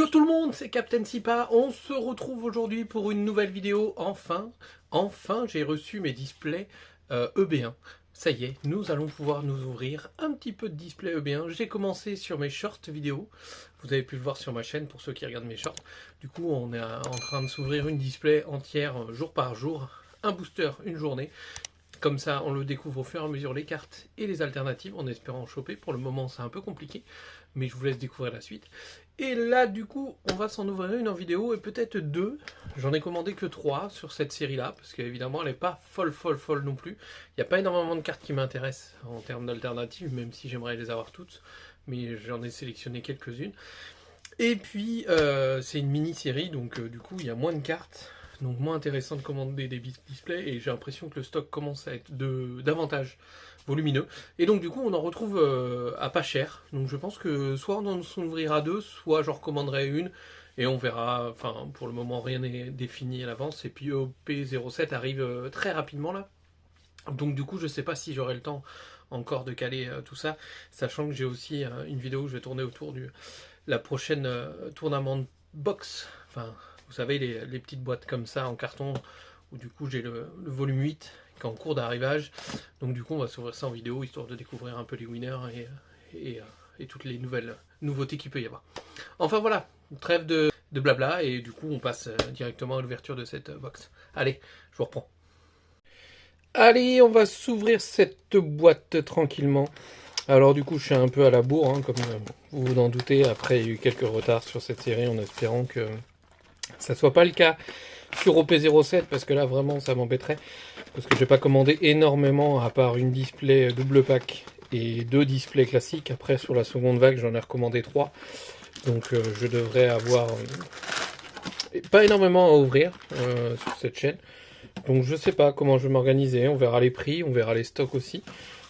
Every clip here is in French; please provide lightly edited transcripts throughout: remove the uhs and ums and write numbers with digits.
Bonjour tout le monde, c'est Captain Sipa. On se retrouve aujourd'hui pour une nouvelle vidéo. Enfin, j'ai reçu mes displays EB1. Ça y est, nous allons pouvoir nous ouvrir un petit peu de display EB1. J'ai commencé sur mes shorts vidéo. Vous avez pu le voir sur ma chaîne pour ceux qui regardent mes shorts. Du coup, on est en train de s'ouvrir une display entière jour par jour. Un booster, une journée. Comme ça, on le découvre au fur et à mesure, les cartes et les alternatives, en espérant en choper. Pour le moment, c'est un peu compliqué, mais je vous laisse découvrir la suite. Et là, du coup, on va s'en ouvrir une en vidéo, et peut-être deux. J'en ai commandé que 3 sur cette série-là, parce qu'évidemment, elle n'est pas folle non plus. Il n'y a pas énormément de cartes qui m'intéressent en termes d'alternatives, même si j'aimerais les avoir toutes, mais j'en ai sélectionné quelques-unes. Et puis, c'est une mini-série, donc du coup, il y a moins de cartes. Donc moins intéressant de commander des displays, et j'ai l'impression que le stock commence à être davantage volumineux. Et donc du coup on en retrouve à pas cher. Donc je pense que soit on en ouvrira deux, soit j'en recommanderai une, et on verra. Enfin pour le moment rien n'est défini à l'avance. Et puis OP07 arrive très rapidement là. Donc du coup je sais pas si j'aurai le temps encore de caler tout ça, sachant que j'ai aussi une vidéo où je vais tourner autour de la prochaine tournament de box. Enfin, vous savez, les petites boîtes comme ça en carton, où du coup j'ai le volume 8 qui est en cours d'arrivage. Donc du coup on va s'ouvrir ça en vidéo, histoire de découvrir un peu les winners et toutes les nouveautés qu'il peut y avoir. Enfin voilà, trêve de blabla, et du coup on passe directement à l'ouverture de cette box. Allez, je vous reprends. Allez, on va s'ouvrir cette boîte tranquillement. Alors du coup je suis un peu à la bourre, hein, comme vous vous en doutez. Après il y a eu quelques retards sur cette série, en espérant que ça soit pas le cas sur OP07, parce que là vraiment ça m'embêterait, parce que j'ai pas commandé énormément, à part une display double pack et 2 displays classiques. Après sur la seconde vague j'en ai recommandé 3, donc je devrais avoir pas énormément à ouvrir sur cette chaîne. Donc je sais pas comment je vais m'organiser, on verra les prix, on verra les stocks aussi,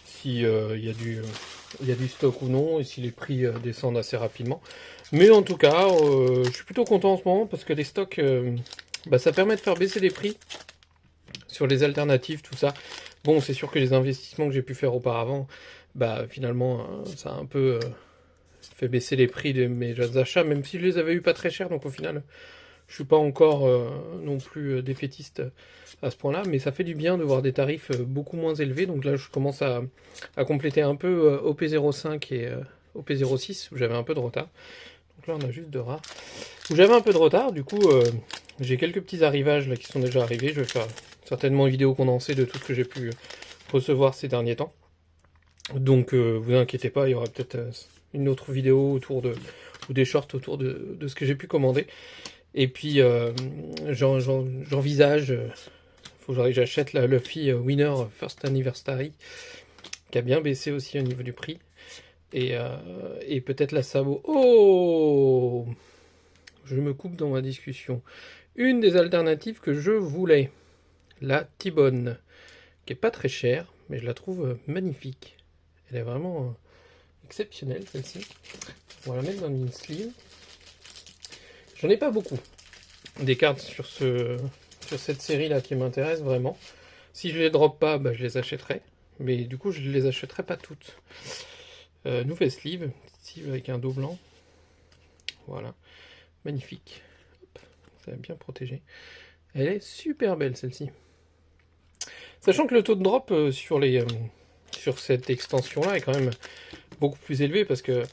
si il y a du stock ou non, et si les prix descendent assez rapidement. Mais en tout cas, je suis plutôt content en ce moment, parce que les stocks, ça permet de faire baisser les prix sur les alternatives, tout ça. Bon, c'est sûr que les investissements que j'ai pu faire auparavant, finalement, ça a un peu fait baisser les prix de mes achats, même si je les avais eu pas très chers, donc au final, je suis pas encore non plus défaitiste à ce point-là, mais ça fait du bien de voir des tarifs beaucoup moins élevés. Donc là, je commence à compléter un peu OP05 et OP06, où j'avais un peu de retard. Donc là, on a juste 2 rares. Où j'avais un peu de retard, du coup, j'ai quelques petits arrivages là qui sont déjà arrivés. Je vais faire certainement une vidéo condensée de tout ce que j'ai pu recevoir ces derniers temps. Donc, vous inquiétez pas, il y aura peut-être une autre vidéo autour ou des shorts autour de ce que j'ai pu commander. Et puis, j'envisage, faut que j'achète la Luffy Winner First Anniversary, qui a bien baissé aussi au niveau du prix. Et peut-être la Sabo. Oh! Je me coupe dans ma discussion. Une des alternatives que je voulais, la T-Bone, qui est pas très chère, mais je la trouve magnifique. Elle est vraiment exceptionnelle, celle-ci. On va la mettre dans une sleeve. J'en ai pas beaucoup des cartes sur cette série là qui m'intéresse vraiment. Si je les drop pas, je les achèterai, mais du coup je les achèterai pas toutes. Nouvelle sleeve avec un dos blanc, voilà, magnifique. Hop, ça va bien protégé. Elle est super belle celle-ci, sachant que le taux de drop sur cette extension là est quand même beaucoup plus élevé, parce que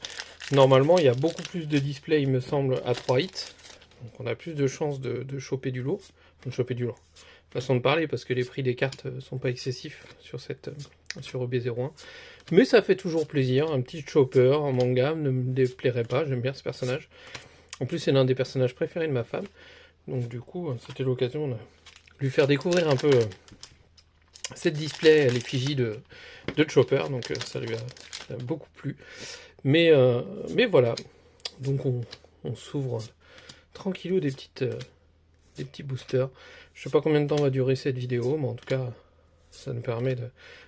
normalement il y a beaucoup plus de displays, il me semble, à 3 hits. Donc on a plus de chances de choper du lourd. Façon de parler, parce que les prix des cartes sont pas excessifs sur EB01. Mais ça fait toujours plaisir. Un petit chopper en manga ne me déplairait pas. J'aime bien ce personnage. En plus, c'est l'un des personnages préférés de ma femme. Donc du coup, c'était l'occasion de lui faire découvrir un peu cette display, l'effigie de Chopper. Donc ça lui a beaucoup plu. Mais voilà. Donc on s'ouvre tranquillou des petits boosters. Je sais pas combien de temps va durer cette vidéo, mais en tout cas, ça nous permet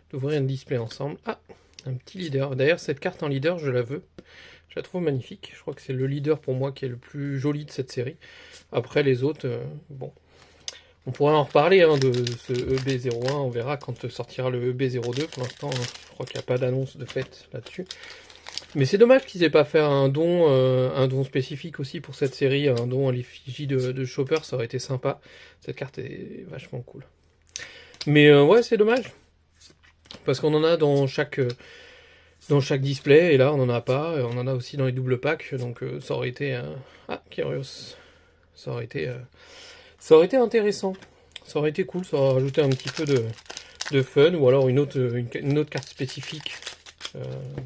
d'ouvrir un display ensemble. Ah, un petit leader. D'ailleurs, cette carte en leader, je la veux. Je la trouve magnifique. Je crois que c'est le leader pour moi qui est le plus joli de cette série. Après, les autres, bon. On pourrait en reparler de ce EB01. On verra quand sortira le EB02. Pour l'instant, je crois qu'il n'y a pas d'annonce de fait là-dessus. Mais c'est dommage qu'ils aient pas fait un don spécifique aussi pour cette série, un don à l'effigie de Chopper, ça aurait été sympa. Cette carte est vachement cool. Mais ouais, c'est dommage. Parce qu'on en a dans chaque display, et là on en a pas. On en a aussi dans les doubles packs, donc ça aurait été... Ah, Kyrios. Ça aurait été intéressant. Ça aurait été cool, ça aurait rajouté un petit peu de fun, ou alors une autre carte spécifique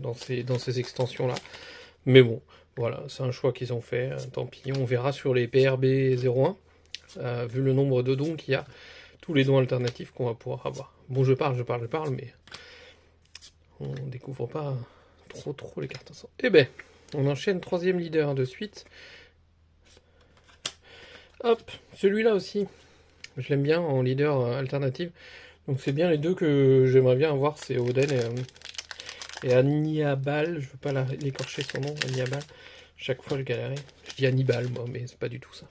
dans ces extensions-là. Mais bon, voilà, c'est un choix qu'ils ont fait, tant pis. On verra sur les PRB 01, vu le nombre de dons qu'il y a, tous les dons alternatifs qu'on va pouvoir avoir. Bon, je parle, mais on découvre pas trop les cartes ensemble. Eh ben, on enchaîne 3e leader de suite. Hop, celui-là aussi, je l'aime bien en leader alternative. Donc c'est bien les deux que j'aimerais bien avoir, c'est Oden et Hannibal. Je veux pas l'écorcher son nom, Hannibal. Chaque fois je galérais. Je dis Hannibal moi, mais c'est pas du tout ça.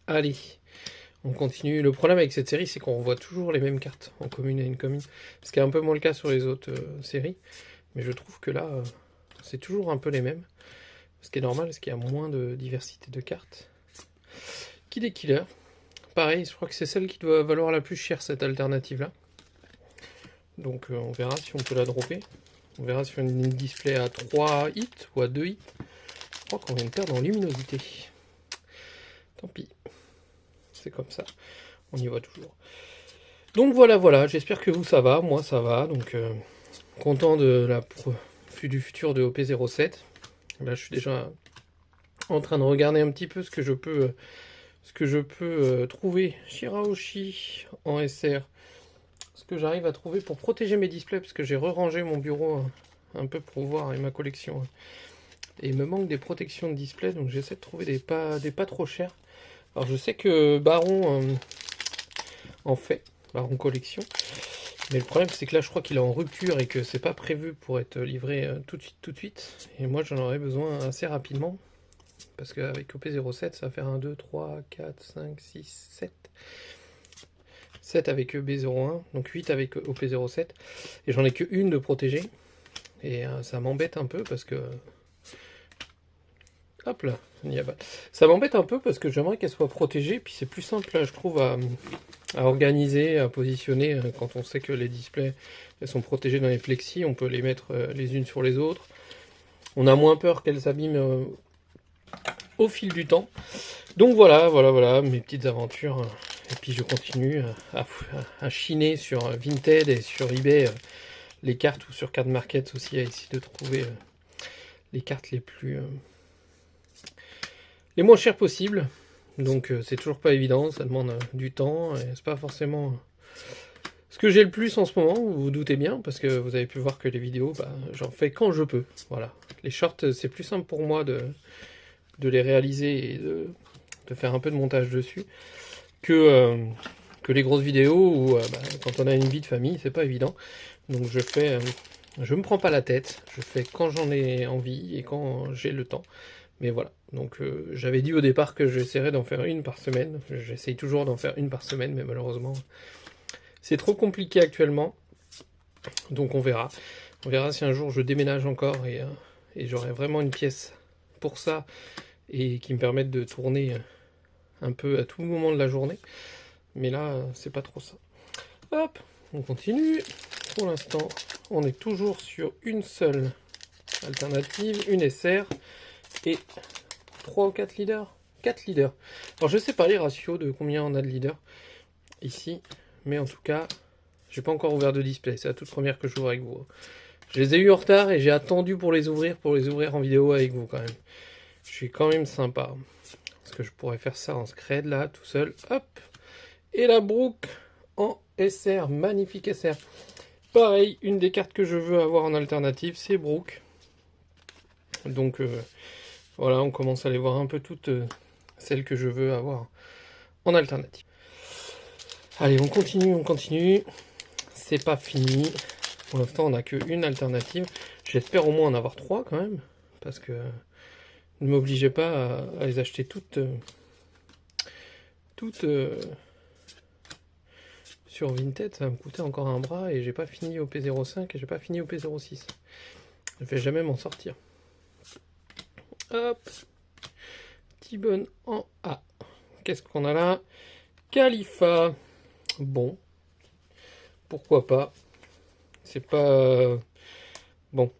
Allez, on continue. Le problème avec cette série, c'est qu'on revoit toujours les mêmes cartes en commune et commune. Ce qui est un peu moins le cas sur les autres séries. Mais je trouve que là, c'est toujours un peu les mêmes. Ce qui est normal, parce qu'il y a moins de diversité de cartes. Kid Killer. Pareil, je crois que c'est celle qui doit valoir la plus cher, cette alternative-là. Donc on verra si on peut la dropper. On verra si on a une display à 3 hits ou à 2 hits. Je crois qu'on vient de perdre en luminosité. Tant pis. C'est comme ça. On y va toujours. Donc voilà, j'espère que vous ça va. Moi ça va. Donc content du futur de OP07. Là je suis déjà en train de regarder un petit peu ce que je peux trouver Shirahoshi en SR, ce que j'arrive à trouver pour protéger mes displays, parce que j'ai re-rangé mon bureau un peu pour voir et ma collection, et il me manque des protections de display, donc j'essaie de trouver des pas trop chers. Alors je sais que Baron en fait, Baron collection, mais le problème c'est que là je crois qu'il est en rupture et que c'est pas prévu pour être livré tout de suite, et moi j'en aurais besoin assez rapidement. Parce qu'avec OP07, ça va faire 1, 2, 3, 4, 5, 6, 7. 7 avec EB01, donc 8 avec OP07. Et j'en ai que une de protégée. Et ça m'embête un peu parce que... Hop là, ça m'embête un peu parce que j'aimerais qu'elle soit protégée. Puis c'est plus simple, là, je trouve, à organiser, à positionner. Quand on sait que les displays elles sont protégés dans les plexis, on peut les mettre les unes sur les autres. On a moins peur qu'elles s'abîment au fil du temps. Donc voilà, mes petites aventures. Et puis je continue à chiner sur Vinted et sur eBay les cartes, ou sur Card Market aussi, à essayer de trouver les cartes les moins chères possibles. Donc c'est toujours pas évident, ça demande du temps, et c'est pas forcément ce que j'ai le plus en ce moment, vous vous doutez bien, parce que vous avez pu voir que les vidéos, j'en fais quand je peux. Voilà. Les shorts, c'est plus simple pour moi de les réaliser et de faire un peu de montage dessus que les grosses vidéos où quand on a une vie de famille, c'est pas évident. Donc je me prends pas la tête, je fais quand j'en ai envie et quand j'ai le temps. Mais voilà, donc j'avais dit au départ que j'essaierais d'en faire une par semaine. J'essaye toujours d'en faire une par semaine, mais malheureusement c'est trop compliqué actuellement. Donc on verra. On verra si un jour je déménage encore et j'aurai vraiment une pièce pour ça et qui me permette de tourner un peu à tout moment de la journée. Mais là, c'est pas trop ça. Hop, on continue. Pour l'instant, on est toujours sur une seule alternative, une SR et 3 ou 4 leaders. 4 leaders. Alors je sais pas les ratios de combien on a de leaders ici, mais en tout cas, j'ai pas encore ouvert de display. C'est la toute première que j'ouvre avec vous. Je les ai eu en retard et j'ai attendu pour les ouvrir en vidéo avec vous quand même. Je suis quand même sympa. Parce que je pourrais faire ça en scred là, tout seul. Hop. Et la Brook en SR. Magnifique SR. Pareil, une des cartes que je veux avoir en alternative, c'est Brook. Donc voilà, on commence à les voir un peu toutes celles que je veux avoir en alternative. Allez, on continue. C'est pas fini. Pour l'instant, on n'a qu'une alternative. J'espère au moins en avoir 3 quand même. Parce que ne m'obligez pas à les acheter toutes sur Vinted. Ça va me coûter encore un bras et j'ai pas fini au P05 et j'ai pas fini au P06. Je vais jamais m'en sortir. Hop. T-Bone en A. Qu'est-ce qu'on a là? Khalifa. Bon. Pourquoi pas. C'est pas... Bon.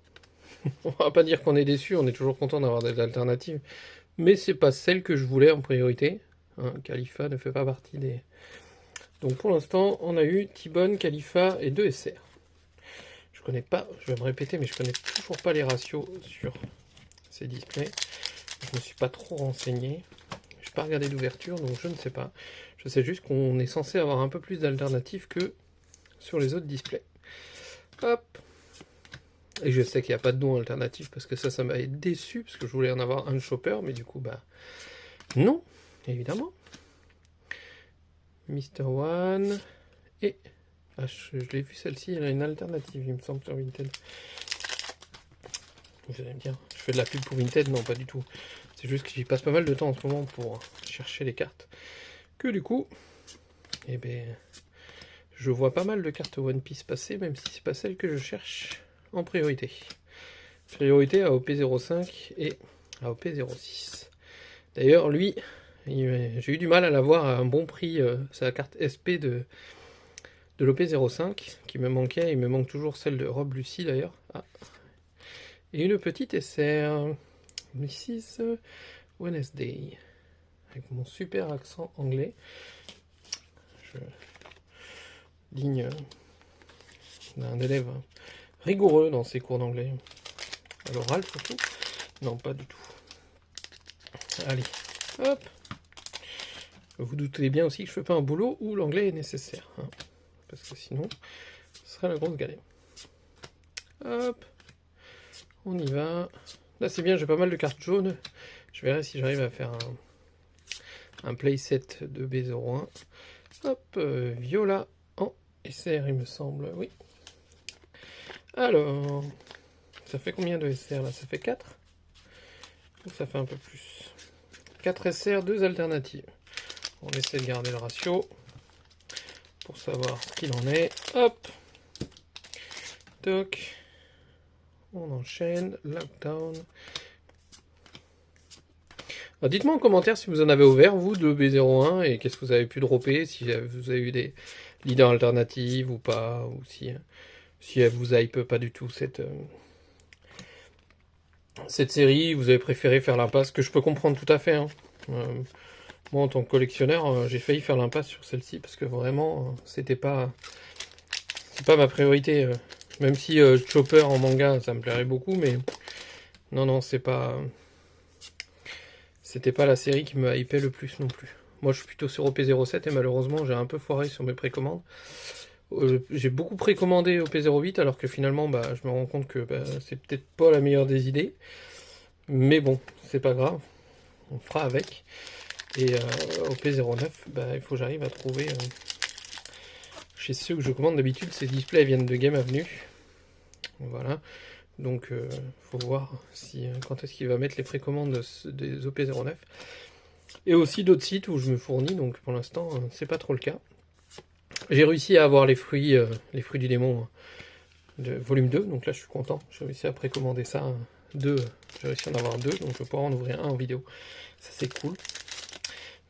On va pas dire qu'on est déçu, on est toujours content d'avoir des alternatives. Mais c'est pas celle que je voulais en priorité. Hein, Khalifa ne fait pas partie des... Donc pour l'instant, on a eu T-Bone, Khalifa et 2 SR. Je connais pas, je vais me répéter, mais je connais toujours pas les ratios sur ces displays. Je me suis pas trop renseigné. Je n'ai pas regardé d'ouverture, donc je ne sais pas. Je sais juste qu'on est censé avoir un peu plus d'alternatives que sur les autres displays. Hop. Et je sais qu'il n'y a pas de nom alternatif parce que ça m'avait déçu parce que je voulais en avoir un chopper, mais du coup, bah non, évidemment. Mr. One et je l'ai vu celle-ci, elle a une alternative, il me semble, sur Vinted. Vous allez me dire, je fais de la pub pour Vinted? Non, pas du tout. C'est juste que j'y passe pas mal de temps en ce moment pour chercher les cartes. Que du coup, eh ben, je vois pas mal de cartes One Piece passer, même si c'est pas celle que je cherche en priorité. Priorité à OP05 et à OP06. D'ailleurs, lui, j'ai eu du mal à l'avoir à un bon prix. C'est la carte SP de l'OP05 qui me manquait. Il me manque toujours celle de Rob Lucy d'ailleurs. Ah. Et une petite SR. Mrs. Wednesday. Avec mon super accent anglais. Digne d'un élève rigoureux dans ses cours d'anglais. À l'oral surtout. Non, pas du tout. Allez, hop. Vous doutez bien aussi que je fais pas un boulot où l'anglais est nécessaire. Hein, parce que sinon, ce serait la grosse galère. Hop. On y va. Là, c'est bien, j'ai pas mal de cartes jaunes. Je verrai si j'arrive à faire un playset de B01. Hop, Viola en SR, il me semble. Oui. Alors, ça fait combien de SR là? Ça fait 4? Ou ça fait un peu plus? 4 SR, 2 alternatives. On essaie de garder le ratio pour savoir ce qu'il en est. Hop. Toc. On enchaîne. Lockdown. Dites-moi en commentaire si vous en avez ouvert, vous, de B01, et qu'est-ce que vous avez pu dropper, si vous avez eu des leaders alternatives ou pas, ou si elle vous hype pas du tout cette série, vous avez préféré faire l'impasse, que je peux comprendre tout à fait. Hein. Moi, en tant que collectionneur, j'ai failli faire l'impasse sur celle-ci, parce que vraiment, c'est pas ma priorité. Même si Chopper en manga, ça me plairait beaucoup, mais non, c'était pas la série qui me hypait le plus non plus. Moi, je suis plutôt sur OP07 et malheureusement, j'ai un peu foiré sur mes précommandes. J'ai beaucoup précommandé OP08 alors que finalement, bah, je me rends compte que c'est peut-être pas la meilleure des idées. Mais bon, c'est pas grave. On fera avec. Et OP09, bah, il faut que j'arrive à trouver... chez ceux que je commande d'habitude, ces displays viennent de Game Avenue. Voilà. Donc, faut voir si quand est-ce qu'il va mettre les précommandes des OP09. Et aussi d'autres sites où je me fournis, donc pour l'instant, c'est pas trop le cas. J'ai réussi à avoir les fruits du démon de volume 2, donc là je suis content. J'ai réussi à précommander ça, 2. J'ai réussi à en avoir 2, donc je vais pouvoir en ouvrir un en vidéo. Ça c'est cool.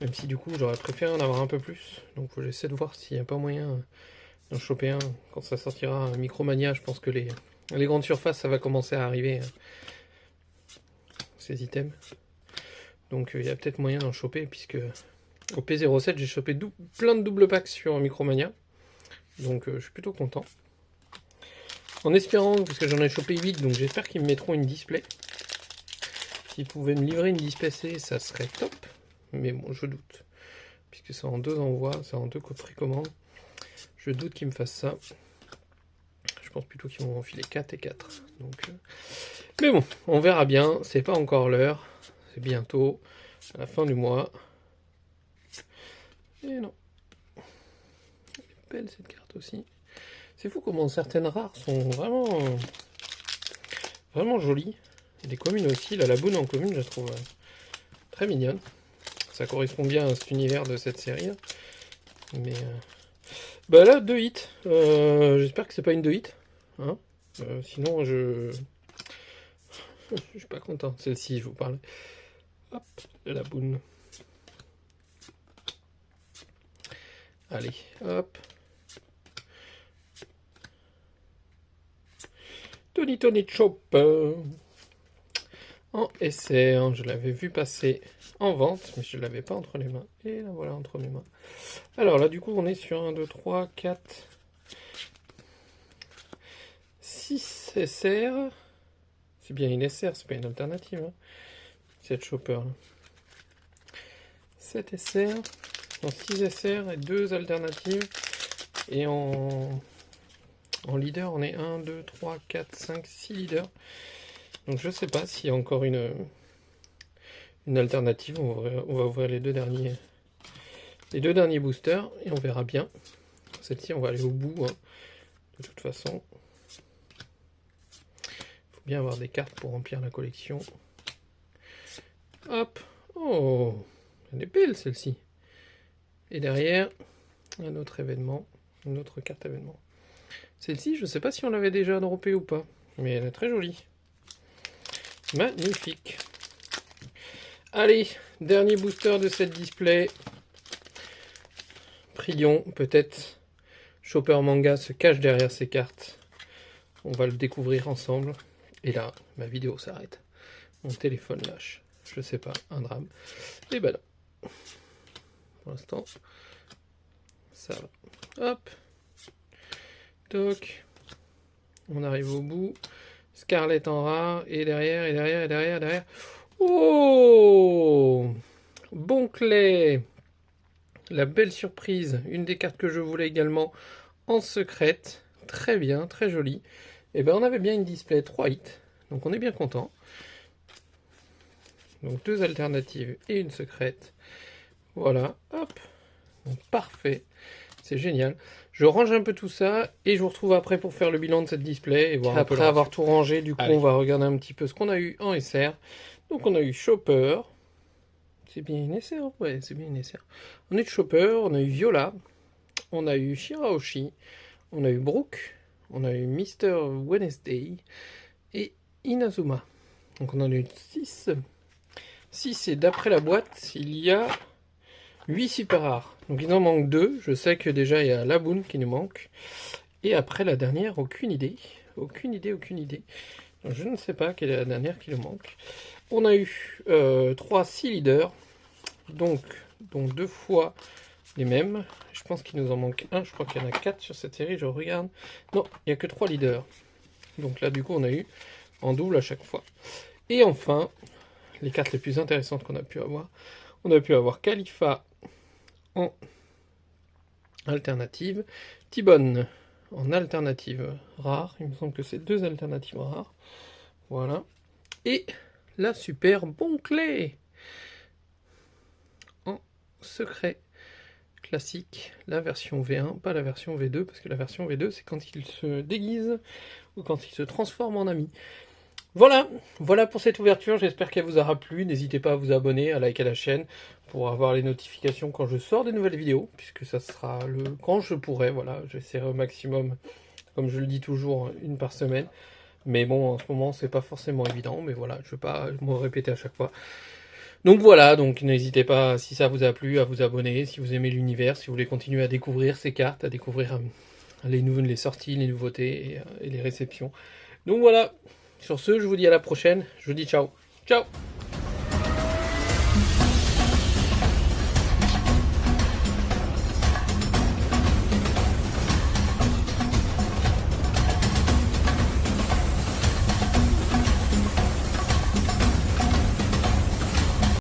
Même si du coup j'aurais préféré en avoir un peu plus. Donc j'essaie de voir s'il n'y a pas moyen d'en choper un quand ça sortira. Micromania, je pense que les grandes surfaces, ça va commencer à arriver, ces items. Donc il y a peut-être moyen d'en choper, puisque au P07, j'ai chopé plein de double packs sur Micromania. Donc je suis plutôt content. En espérant, parce que j'en ai chopé 8, donc j'espère qu'ils me mettront une display. S'ils pouvaient me livrer une display C, ça serait top. Mais bon, je doute. Puisque c'est en 2 envois, c'est en 2 précommandes. Je doute qu'ils me fassent ça. Je pense plutôt qu'ils vont enfiler 4 et 4. Donc, mais bon, on verra bien. C'est pas encore l'heure. C'est bientôt à la fin du mois. Et non. Elle est belle cette carte aussi. C'est fou comment certaines rares sont vraiment jolies. Et les communes aussi. La Laboune en commune, je la trouve très mignonne. Ça correspond bien à cet univers de cette série. Mais bah là, 2 hits. J'espère que c'est pas une 2 hits. Hein, sinon, Je suis pas content. Celle-ci, je vous parle. Hop, de la boune. Allez, hop. Tony Chopper. En SR, je l'avais vu passer en vente, mais je ne l'avais pas entre les mains. Et la voilà entre mes mains. Alors là, du coup, on est sur 1, 2, 3, 4, 6 SR. C'est bien une SR, c'est pas une alternative. Hein. Cette Chopper là. 7 SR, donc 6 SR et 2 alternatives. Et en leader, on est 1, 2, 3, 4, 5, 6 leaders. Donc je sais pas s'il y a encore une alternative. On va ouvrir les deux derniers boosters et on verra bien. Celle-ci, on va aller au bout. Hein. De toute façon, il faut bien avoir des cartes pour remplir la collection. Hop. Oh, elle est belle celle-ci. Et derrière, un autre événement, une autre carte événement. Celle-ci, je ne sais pas si on l'avait déjà droppée ou pas, mais elle est très jolie. Magnifique. Allez, dernier booster de cette display. Prions, peut-être Chopper Manga se cache derrière ces cartes. On va le découvrir ensemble. Et là, ma vidéo s'arrête. Mon téléphone lâche. Je sais pas, un drame. Et ben non. Pour l'instant, ça va. Hop. Toc. On arrive au bout. Scarlet en rare. Et derrière. Oh! Bonclay. La belle surprise. Une des cartes que je voulais également en secrète. Très bien, très jolie. Et ben on avait bien une display 3 hits. Donc on est bien content. Donc 2 alternatives et une secrète. Voilà, hop. Donc, parfait. C'est génial. Je range un peu tout ça et je vous retrouve après pour faire le bilan de cette display. Et voir après avoir tout rangé, du coup, on va regarder un petit peu ce qu'on a eu en SR. Donc on a eu Chopper. C'est bien une SR, ouais, c'est bien une SR. On a eu Chopper, on a eu Viola, on a eu Shirahoshi, on a eu Brooke, on a eu Mr. Wednesday et Inazuma. Donc on en a eu 6. 6 et d'après la boîte, il y a 8 super rares. Donc il en manque 2. Je sais que déjà il y a la Boone qui nous manque. Et après la dernière, aucune idée. Aucune idée. Donc, je ne sais pas quelle est la dernière qui nous manque. On a eu 6 leaders. Donc, dont 2 fois les mêmes. Je pense qu'il nous en manque un. Je crois qu'il y en a 4 sur cette série. Je regarde. Non, il n'y a que 3 leaders. Donc là, du coup, on a eu en double à chaque fois. Et enfin, les cartes les plus intéressantes qu'on a pu avoir. On a pu avoir Khalifa en alternative. T-Bone en alternative rare. Il me semble que c'est 2 alternatives rares. Voilà. Et la super Bonclay en secret classique, la version V1, pas la version V2, parce que la version V2, c'est quand il se déguise ou quand il se transforme en ami. Voilà pour cette ouverture, j'espère qu'elle vous aura plu. N'hésitez pas à vous abonner, à liker la chaîne pour avoir les notifications quand je sors des nouvelles vidéos, puisque ça sera quand je pourrai, voilà, j'essaierai au maximum, comme je le dis toujours, une par semaine. Mais bon, en ce moment, c'est pas forcément évident, mais voilà, je ne vais pas me répéter à chaque fois. Donc voilà, donc n'hésitez pas, si ça vous a plu, à vous abonner, si vous aimez l'univers, si vous voulez continuer à découvrir ces cartes, à découvrir les sorties, les nouveautés et les réceptions. Donc voilà, sur ce, je vous dis à la prochaine, je vous dis ciao. Ciao!